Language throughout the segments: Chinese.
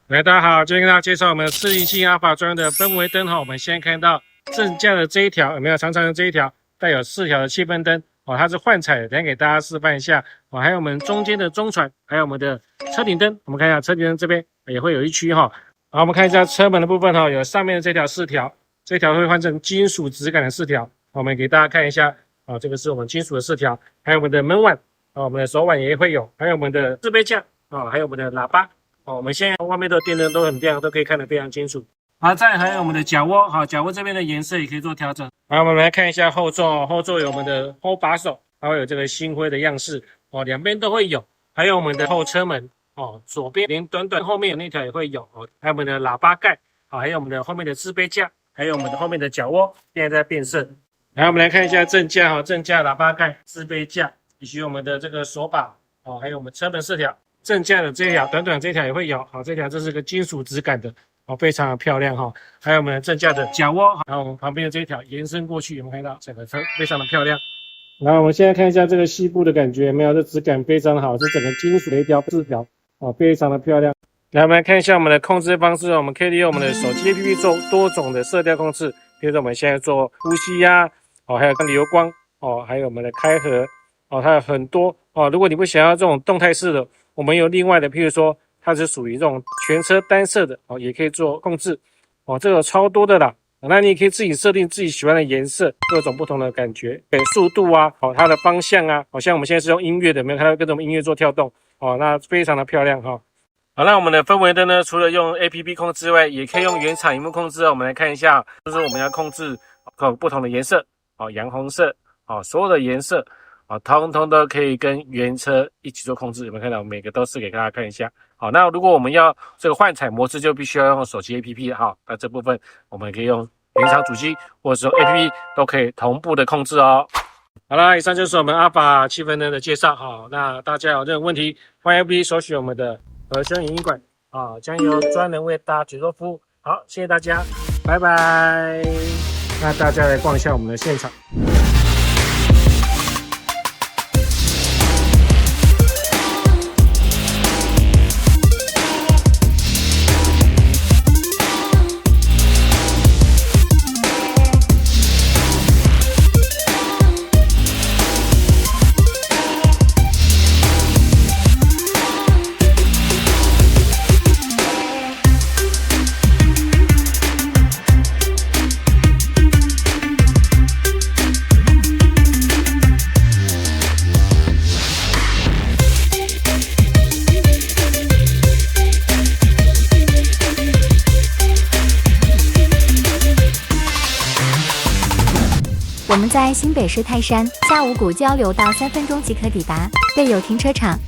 来，大家好，今天跟大家介绍我们的40系阿法专用的氛围灯哈。我们先看到正价的这一条，有没有长长的这一条，带有4条的气氛灯哦，它是幻彩的，等一下给大家示范一下哦。还有我们中间的中船，还有我们的车顶灯，我们看一下车顶灯这边也会有一区哈。好，我们看一下车门的部分哈，有上面的这条4条，这条会换成金属质感的4条。我们给大家看一下啊，这个是我们金属的4条，还有我们的门碗啊，我们的手碗也会有，还有我们的自备架啊，还有我们的喇叭。哦，我们现在外面的电灯都很亮，都可以看得非常清楚。好，再来还有我们的脚窝，好，脚窝这边的颜色也可以做调整。好，我们来看一下后座，后座有我们的后把手，还会有这个星辉的样式哦，两边都会有。还有我们的后车门哦，左边连短后面有那条也会有哦，还有我们的喇叭盖，好，还有我们的后面的自备架，还有我们的后面的脚窝，现在在变色。来，我们来看一下正架哈，正架喇叭盖、自备架，以及我们的这个手把哦，还有我们车门4条。正架的这条短这条也会有，好，这条这是个金属质感的，哦，非常的漂亮哈。还有我们正架的脚窝，还有我们旁边的这一条延伸过去，有没有看到整个车非常的漂亮？然后我们现在看一下这个细部的感觉，有没有？这质感非常的好，是整个金属的一条4条，哦，非常的漂亮。来，我们来看一下我们的控制方式，我们可以利用我们的手机 APP 做多种的色调控制，比如说我们现在做呼吸呀，哦，还有流光，哦，还有我们的开合，哦，它有很多哦。如果你不想要这种动态式的，我们有另外的，譬如说它是属于这种全车单色的哦，也可以做控制哦，这个超多的啦。那你也可以自己设定自己喜欢的颜色，各种不同的感觉，对，速度啊，哦，它的方向啊，好像我们现在是用音乐的，没有看到跟着我们音乐做跳动哦，那非常的漂亮哈。好，那我们的氛围灯呢，除了用 APP 控制外，也可以用原厂萤幕控制哦。我们来看一下，就是我们要控制不同的颜色哦，洋红色哦，所有的颜色。啊，通通都可以跟原车一起做控制，有没有看到？每个都是给大家看一下。好，那如果我们要这个幻彩模式，就必须要用手机 APP 哈。那这部分我们可以用原厂主机或者说 APP 都可以同步的控制哦。好啦，以上就是我们阿法气氛灯的介绍。好，那大家有任何问题，欢迎 FB 搜寻我们的和声影音馆啊，将由专人为大家解说服务。好，谢谢大家，拜拜。那大家来逛一下我们的现场。我们在新北市泰山，下五股交流道3分钟即可抵达，备有停车场，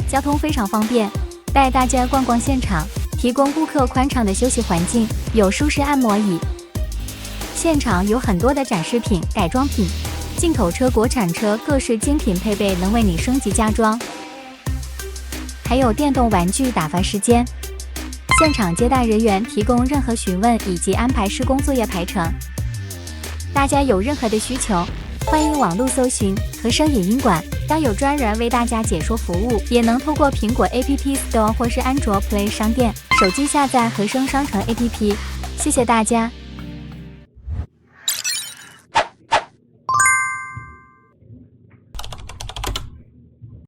交通非常方便。带大家逛逛现场，提供顾客宽敞的休息环境，有舒适按摩椅。现场有很多的展示品、改装品，进口车、国产车各式精品配备，能为你升级加装。还有电动玩具打发时间。现场接待人员提供任何询问以及安排施工作业排程。大家有任何的需求，欢迎网络搜寻和声影音馆，将有专人为大家解说服务，也能透过苹果 App Store 或是安卓 Play 商店手机下载和声商城 APP。谢谢大家。